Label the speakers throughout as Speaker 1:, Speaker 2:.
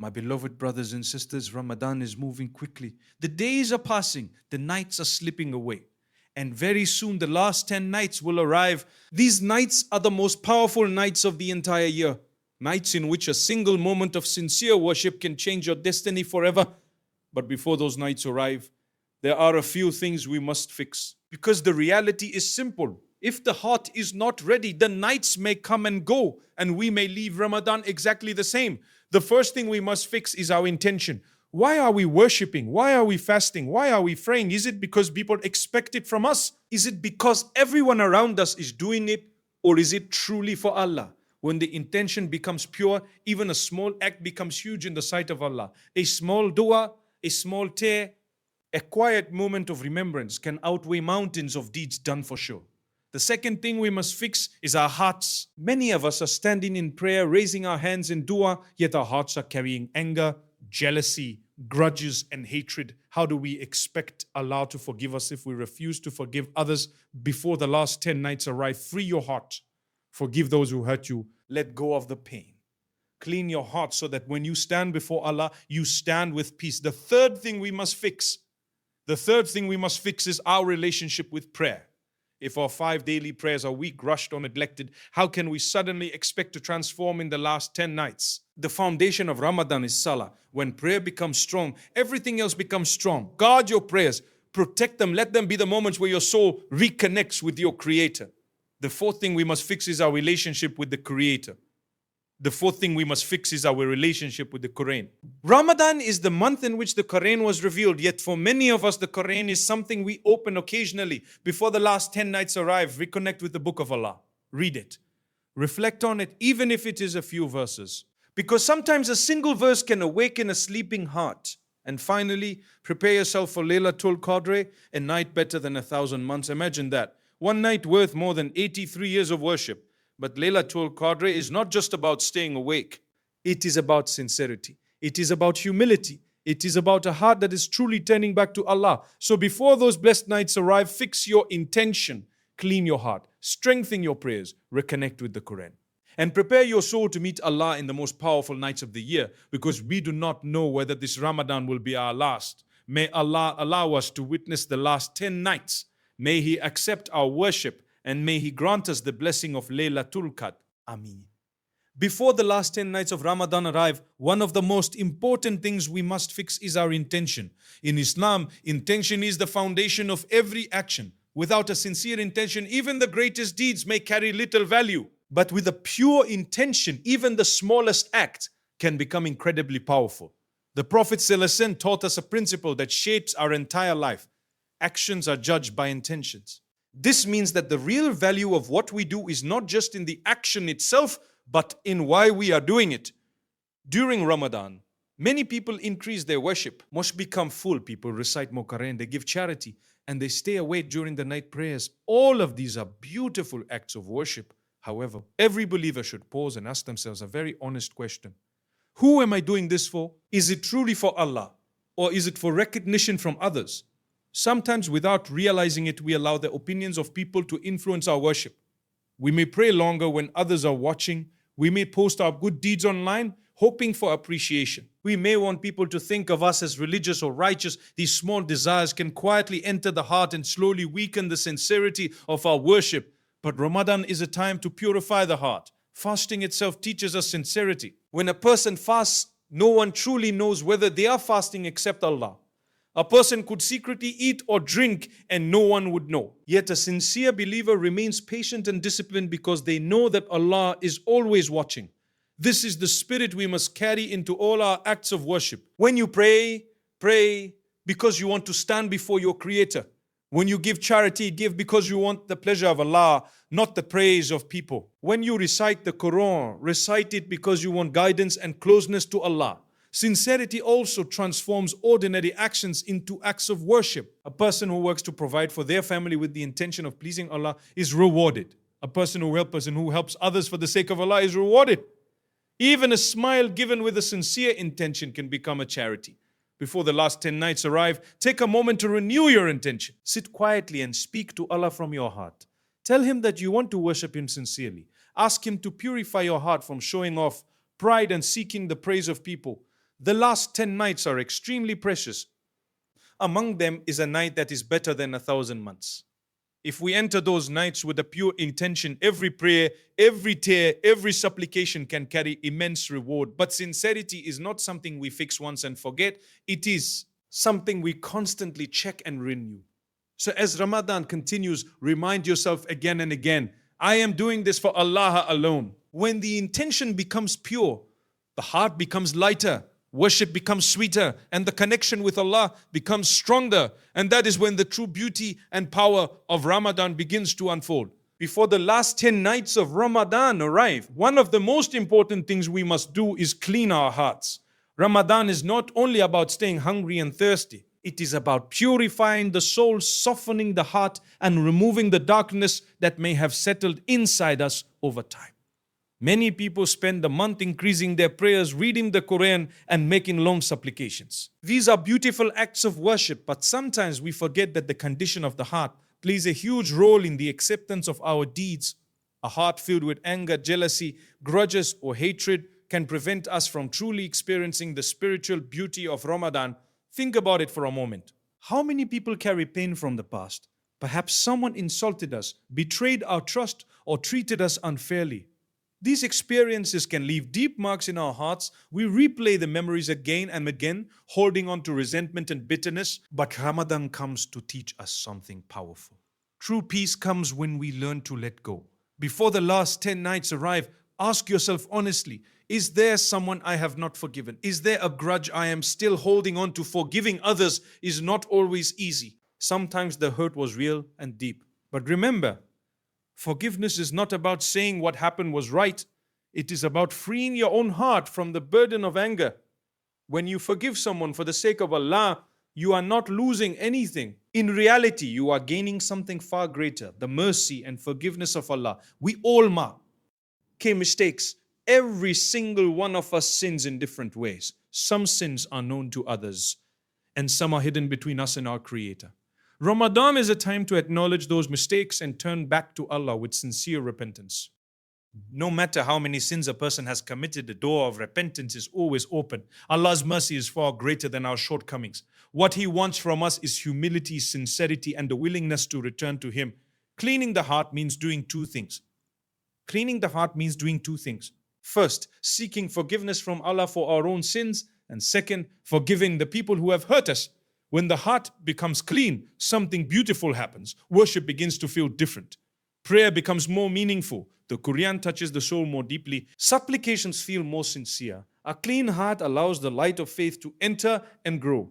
Speaker 1: My beloved brothers and sisters, Ramadan is moving quickly. The days are passing, the nights are slipping away. And very soon the last 10 nights will arrive. These nights are the most powerful nights of the entire year. Nights in which a single moment of sincere worship can change your destiny forever. But before those nights arrive, there are a few things we must fix. Because the reality is simple. If the heart is not ready, the nights may come and go, and we may leave Ramadan exactly the same. The first thing we must fix is our intention. Why are we worshipping? Why are we fasting? Why are we praying? Is it because people expect it from us? Is it because everyone around us is doing it? Or is it truly for Allah? When the intention becomes pure, even a small act becomes huge in the sight of Allah. A small dua, a small tear, a quiet moment of remembrance can outweigh mountains of deeds done for sure. The second thing we must fix is our hearts. Many of us are standing in prayer, raising our hands in dua, yet our hearts are carrying anger, jealousy, grudges, and hatred. How do we expect Allah to forgive us if we refuse to forgive others before the last 10 nights arrive? Free your heart. Forgive those who hurt you. Let go of the pain. Clean your heart so that when you stand before Allah, you stand with peace. The third thing we must fix is our relationship with prayer. If our 5 daily prayers are weak, rushed, or neglected, how can we suddenly expect to transform in the last 10 nights? The foundation of Ramadan is Salah. When prayer becomes strong, everything else becomes strong. Guard your prayers. Protect them. Let them be the moments where your soul reconnects with your Creator. The fourth thing we must fix is our relationship with the Creator. The fourth thing we must fix is our relationship with the Quran. Ramadan is the month in which the Quran was revealed, yet for many of us the Quran is something we open occasionally. Before the last 10 nights arrive, reconnect with the book of Allah. Read it. Reflect on it, even if it is a few verses. Because sometimes a single verse can awaken a sleeping heart. And finally, prepare yourself for Laylatul Qadr, a night better than 1,000 months. Imagine that. One night worth more than 83 years of worship. But Laylatul Qadr is not just about staying awake. It is about sincerity. It is about humility. It is about a heart that is truly turning back to Allah. So before those blessed nights arrive, fix your intention. Clean your heart. Strengthen your prayers. Reconnect with the Quran. And prepare your soul to meet Allah in the most powerful nights of the year, because we do not know whether this Ramadan will be our last. May Allah allow us to witness the last 10 nights. May He accept our worship. And may He grant us the blessing of Laylatul Qadr. Ameen. Before the last 10 nights of Ramadan arrive, one of the most important things we must fix is our intention. In Islam, intention is the foundation of every action. Without a sincere intention, even the greatest deeds may carry little value. But with a pure intention, even the smallest act can become incredibly powerful. The Prophet ﷺ taught us a principle that shapes our entire life. Actions are judged by intentions. This means that the real value of what we do is not just in the action itself, but in why we are doing it. During Ramadan, many people increase their worship. Mosques become full. People recite more Qur'an, they give charity, and they stay awake during the night prayers. All of these are beautiful acts of worship. However, every believer should pause and ask themselves a very honest question. Who am I doing this for? Is it truly for Allah? Or is it for recognition from others? Sometimes without realizing it, we allow the opinions of people to influence our worship. We may pray longer when others are watching. We may post our good deeds online, hoping for appreciation. We may want people to think of us as religious or righteous. These small desires can quietly enter the heart and slowly weaken the sincerity of our worship. But Ramadan is a time to purify the heart. Fasting itself teaches us sincerity. When a person fasts, no one truly knows whether they are fasting except Allah. A person could secretly eat or drink and no one would know. Yet a sincere believer remains patient and disciplined because they know that Allah is always watching. This is the spirit we must carry into all our acts of worship. When you pray, pray because you want to stand before your Creator. When you give charity, give because you want the pleasure of Allah, not the praise of people. When you recite the Quran, recite it because you want guidance and closeness to Allah. Sincerity also transforms ordinary actions into acts of worship. A person who works to provide for their family with the intention of pleasing Allah is rewarded. A person who helps others for the sake of Allah is rewarded. Even a smile given with a sincere intention can become a charity. Before the last 10 nights arrive, take a moment to renew your intention. Sit quietly and speak to Allah from your heart. Tell Him that you want to worship Him sincerely. Ask Him to purify your heart from showing off, pride, and seeking the praise of people. The last 10 nights are extremely precious. Among them is a night that is better than 1,000 months. If we enter those nights with a pure intention, every prayer, every tear, every supplication can carry immense reward. But sincerity is not something we fix once and forget. It is something we constantly check and renew. So as Ramadan continues, remind yourself again and again, I am doing this for Allah alone. When the intention becomes pure, the heart becomes lighter, worship becomes sweeter, and the connection with Allah becomes stronger. And that is when the true beauty and power of Ramadan begins to unfold. Before the last 10 nights of Ramadan arrive, one of the most important things we must do is clean our hearts. Ramadan is not only about staying hungry and thirsty. It is about purifying the soul, softening the heart, and removing the darkness that may have settled inside us over time. Many people spend the month increasing their prayers, reading the Qur'an, and making long supplications. These are beautiful acts of worship, but sometimes we forget that the condition of the heart plays a huge role in the acceptance of our deeds. A heart filled with anger, jealousy, grudges, or hatred can prevent us from truly experiencing the spiritual beauty of Ramadan. Think about it for a moment. How many people carry pain from the past? Perhaps someone insulted us, betrayed our trust, or treated us unfairly. These experiences can leave deep marks in our hearts. We replay the memories again and again, holding on to resentment and bitterness. But Ramadan comes to teach us something powerful. True peace comes when we learn to let go. Before the last 10 nights arrive, ask yourself honestly, is there someone I have not forgiven? Is there a grudge I am still holding on to? Forgiving others is not always easy. Sometimes the hurt was real and deep. But remember, forgiveness is not about saying what happened was right. It is about freeing your own heart from the burden of anger. When you forgive someone for the sake of Allah, you are not losing anything. In reality, you are gaining something far greater, the mercy and forgiveness of Allah. We all make mistakes. Every single one of us sins in different ways. Some sins are known to others, and some are hidden between us and our Creator. Ramadan is a time to acknowledge those mistakes and turn back to Allah with sincere repentance. No matter how many sins a person has committed, the door of repentance is always open. Allah's mercy is far greater than our shortcomings. What He wants from us is humility, sincerity, and the willingness to return to Him. Cleaning the heart means doing two things. First, seeking forgiveness from Allah for our own sins, and second, forgiving the people who have hurt us. When the heart becomes clean, something beautiful happens. Worship begins to feel different. Prayer becomes more meaningful. The Qur'an touches the soul more deeply. Supplications feel more sincere. A clean heart allows the light of faith to enter and grow.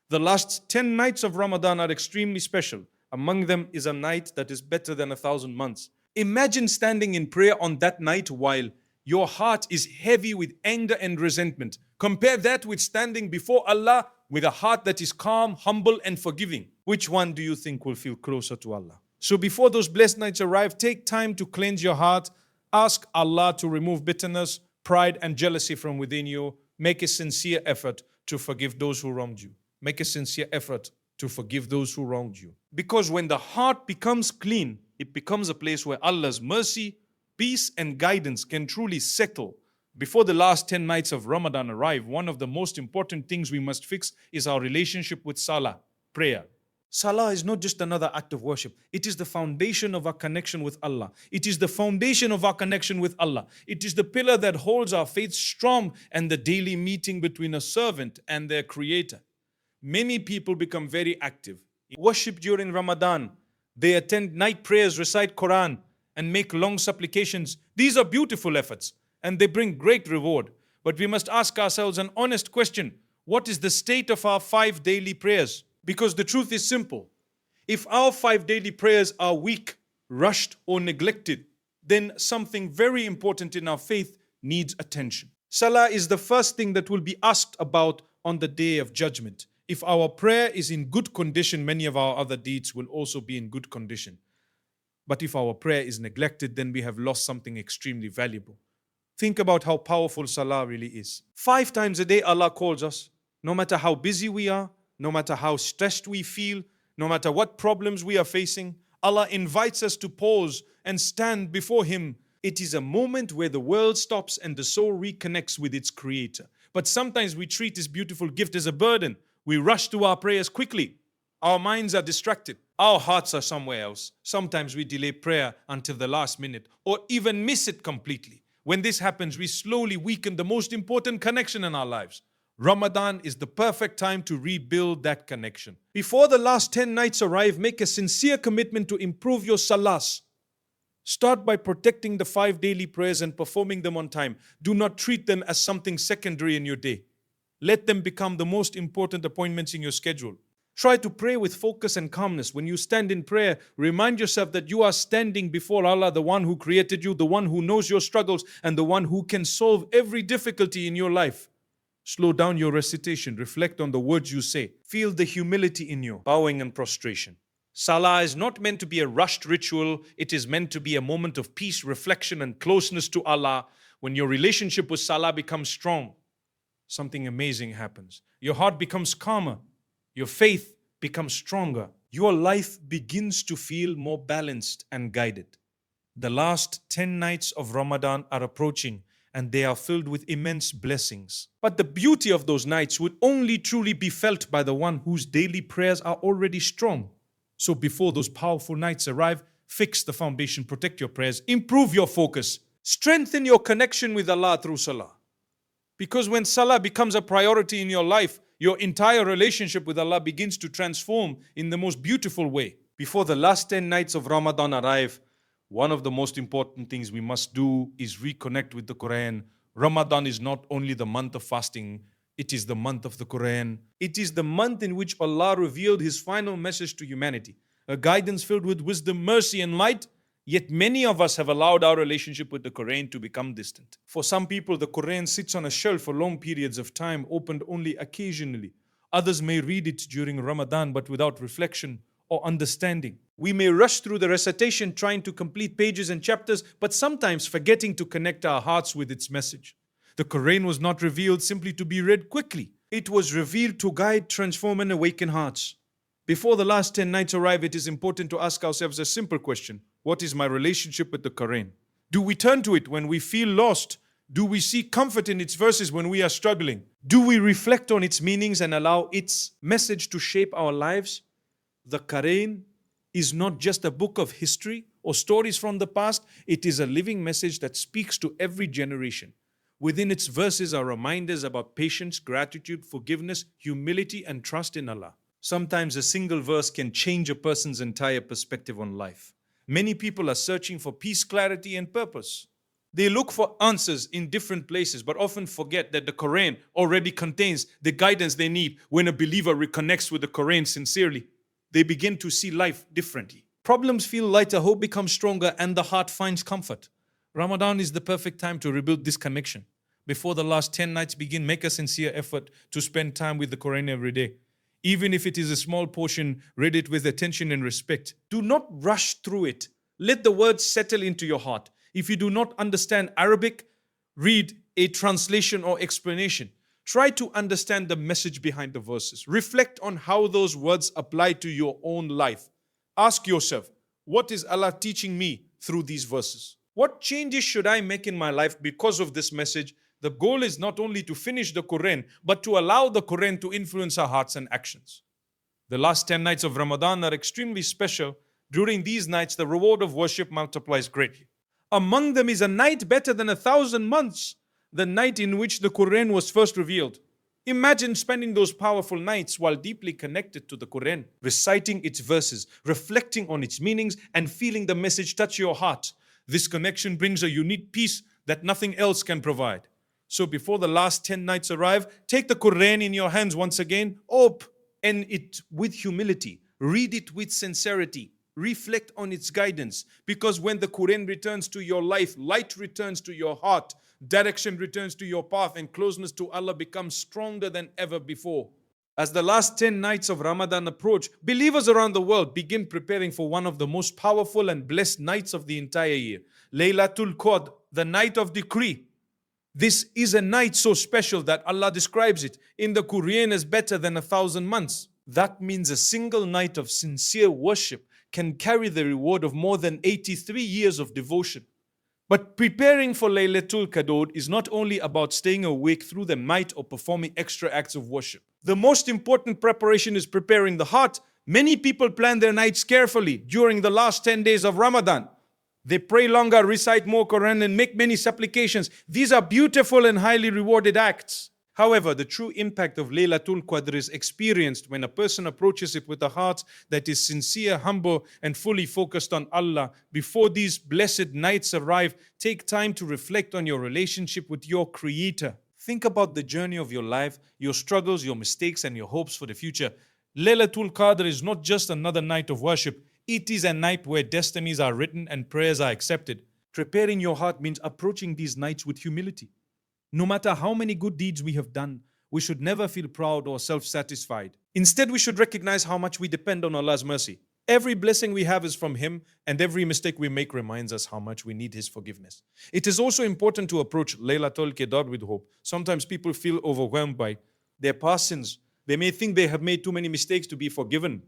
Speaker 1: The last 10 nights of Ramadan are extremely special. Among them is a night that is better than 1,000 months. Imagine standing in prayer on that night while your heart is heavy with anger and resentment. Compare that with standing before Allah with a heart that is calm, humble, and forgiving. Which one do you think will feel closer to Allah? So before those blessed nights arrive, take time to cleanse your heart. Ask Allah to remove bitterness, pride, and jealousy from within you. Make a sincere effort to forgive those who wronged you. Because when the heart becomes clean, it becomes a place where Allah's mercy, peace, and guidance can truly settle. Before the last 10 nights of Ramadan arrive, one of the most important things we must fix is our relationship with Salah, prayer. Salah is not just another act of worship. It is the foundation of our connection with Allah. It is the pillar that holds our faith strong and the daily meeting between a servant and their Creator. Many people become very active. Worship during Ramadan. They attend night prayers, recite Qur'an, and make long supplications. These are beautiful efforts, and they bring great reward. But we must ask ourselves an honest question. What is the state of our 5 daily prayers? Because the truth is simple. If our 5 daily prayers are weak, rushed, or neglected, then something very important in our faith needs attention. Salah is the first thing that will be asked about on the day of judgment. If our prayer is in good condition, many of our other deeds will also be in good condition. But if our prayer is neglected, then we have lost something extremely valuable. Think about how powerful Salah really is. 5 times a day Allah calls us. No matter how busy we are, no matter how stressed we feel, no matter what problems we are facing, Allah invites us to pause and stand before Him. It is a moment where the world stops and the soul reconnects with its Creator. But sometimes we treat this beautiful gift as a burden. We rush to our prayers quickly. Our minds are distracted. Our hearts are somewhere else. Sometimes we delay prayer until the last minute or even miss it completely. When this happens, we slowly weaken the most important connection in our lives. Ramadan is the perfect time to rebuild that connection. Before the last 10 nights arrive, make a sincere commitment to improve your salahs. Start by protecting the 5 daily prayers and performing them on time. Do not treat them as something secondary in your day. Let them become the most important appointments in your schedule. Try to pray with focus and calmness. When you stand in prayer, remind yourself that you are standing before Allah, the one who created you, the one who knows your struggles, and the one who can solve every difficulty in your life. Slow down your recitation. Reflect on the words you say. Feel the humility in you, bowing and prostration. Salah is not meant to be a rushed ritual. It is meant to be a moment of peace, reflection, and closeness to Allah. When your relationship with Salah becomes strong, something amazing happens. Your heart becomes calmer. Your faith becomes stronger. Your life begins to feel more balanced and guided. The last 10 nights of Ramadan are approaching, and they are filled with immense blessings. But the beauty of those nights would only truly be felt by the one whose daily prayers are already strong. So before those powerful nights arrive, fix the foundation, protect your prayers, improve your focus, strengthen your connection with Allah through Salah. Because when Salah becomes a priority in your life, your entire relationship with Allah begins to transform in the most beautiful way. Before the last 10 nights of Ramadan arrive, one of the most important things we must do is reconnect with the Qur'an. Ramadan is not only the month of fasting, it is the month of the Qur'an. It is the month in which Allah revealed His final message to humanity, a guidance filled with wisdom, mercy, and light. Yet many of us have allowed our relationship with the Qur'an to become distant. For some people, the Qur'an sits on a shelf for long periods of time, opened only occasionally. Others may read it during Ramadan, but without reflection or understanding. We may rush through the recitation trying to complete pages and chapters, but sometimes forgetting to connect our hearts with its message. The Qur'an was not revealed simply to be read quickly. It was revealed to guide, transform, and awaken hearts. Before the last 10 nights arrive, it is important to ask ourselves a simple question. What is my relationship with the Qur'an? Do we turn to it when we feel lost? Do we seek comfort in its verses when we are struggling? Do we reflect on its meanings and allow its message to shape our lives? The Qur'an is not just a book of history or stories from the past. It is a living message that speaks to every generation. Within its verses are reminders about patience, gratitude, forgiveness, humility, and trust in Allah. Sometimes a single verse can change a person's entire perspective on life. Many people are searching for peace, clarity, and purpose. They look for answers in different places, but often forget that the Quran already contains the guidance they need. When a believer reconnects with the Quran sincerely, they begin to see life differently. Problems feel lighter, hope becomes stronger, and the heart finds comfort. Ramadan is the perfect time to rebuild this connection. Before the last 10 nights begin, make a sincere effort to spend time with the Quran every day. Even if it is a small portion, read it with attention and respect. Do not rush through it. Let the words settle into your heart. If you do not understand Arabic, read a translation or explanation. Try to understand the message behind the verses. Reflect on how those words apply to your own life. Ask yourself, what is Allah teaching me through these verses? What changes should I make in my life because of this message? The goal is not only to finish the Quran, but to allow the Quran to influence our hearts and actions. The last 10 nights of Ramadan are extremely special. During these nights, the reward of worship multiplies greatly. Among them is a night better than 1,000 months, the night in which the Quran was first revealed. Imagine spending those powerful nights while deeply connected to the Quran, reciting its verses, reflecting on its meanings, and feeling the message touch your heart. This connection brings a unique peace that nothing else can provide. So before the last 10 nights arrive, take the Quran in your hands once again, open it with humility, read it with sincerity, reflect on its guidance. Because when the Quran returns to your life, light returns to your heart, direction returns to your path, and closeness to Allah becomes stronger than ever before. As the last 10 nights of Ramadan approach, believers around the world begin preparing for one of the most powerful and blessed nights of the entire year, Laylatul Qadr, the night of decree. This is a night so special that Allah describes it in the Quran as better than 1,000 months. That means a single night of sincere worship can carry the reward of more than 83 years of devotion. But preparing for Laylatul Qadr is not only about staying awake through the night or performing extra acts of worship. The most important preparation is preparing the heart. Many people plan their nights carefully during the last 10 days of Ramadan. They pray longer, recite more Qur'an, and make many supplications. These are beautiful and highly rewarded acts. However, the true impact of Laylatul Qadr is experienced when a person approaches it with a heart that is sincere, humble, and fully focused on Allah. Before these blessed nights arrive, take time to reflect on your relationship with your Creator. Think about the journey of your life, your struggles, your mistakes, and your hopes for the future. Laylatul Qadr is not just another night of worship. It is a night where destinies are written and prayers are accepted. Preparing your heart means approaching these nights with humility. No matter how many good deeds we have done, we should never feel proud or self-satisfied. Instead, we should recognize how much we depend on Allah's mercy. Every blessing we have is from Him, and every mistake we make reminds us how much we need His forgiveness. It is also important to approach Laylatul Qadr with hope. Sometimes people feel overwhelmed by their past sins. They may think they have made too many mistakes to be forgiven.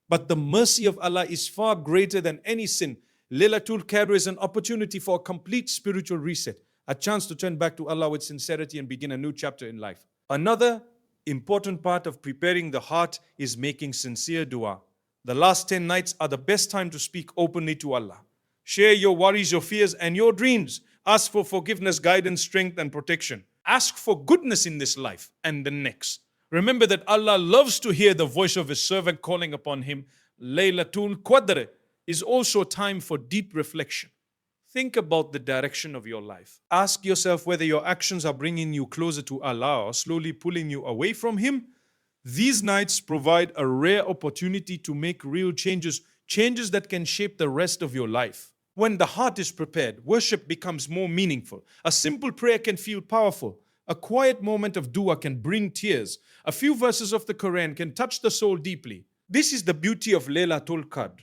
Speaker 1: But the mercy of Allah is far greater than any sin. Laylatul Qadr is an opportunity for a complete spiritual reset, a chance to turn back to Allah with sincerity and begin a new chapter in life. Another important part of preparing the heart is making sincere dua. The last 10 nights are the best time to speak openly to Allah. Share your worries, your fears, and your dreams. Ask for forgiveness, guidance, strength, and protection. Ask for goodness in this life and the next. Remember that Allah loves to hear the voice of His servant calling upon Him. Laylatul Qadr is also time for deep reflection. Think about the direction of your life. Ask yourself whether your actions are bringing you closer to Allah or slowly pulling you away from Him. These nights provide a rare opportunity to make real changes, changes that can shape the rest of your life. When the heart is prepared, worship becomes more meaningful. A simple prayer can feel powerful. A quiet moment of dua can bring tears. A few verses of the Qur'an can touch the soul deeply. This is the beauty of Laylatul Qadr.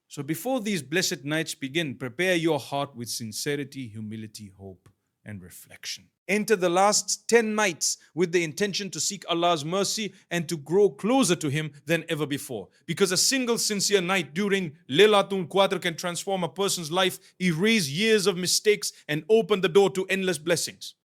Speaker 1: So before these blessed nights begin, prepare your heart with sincerity, humility, hope, and reflection. Enter the last 10 nights with the intention to seek Allah's mercy and to grow closer to Him than ever before. Because a single sincere night during Laylatul Qadr can transform a person's life, erase years of mistakes, and open the door to endless blessings.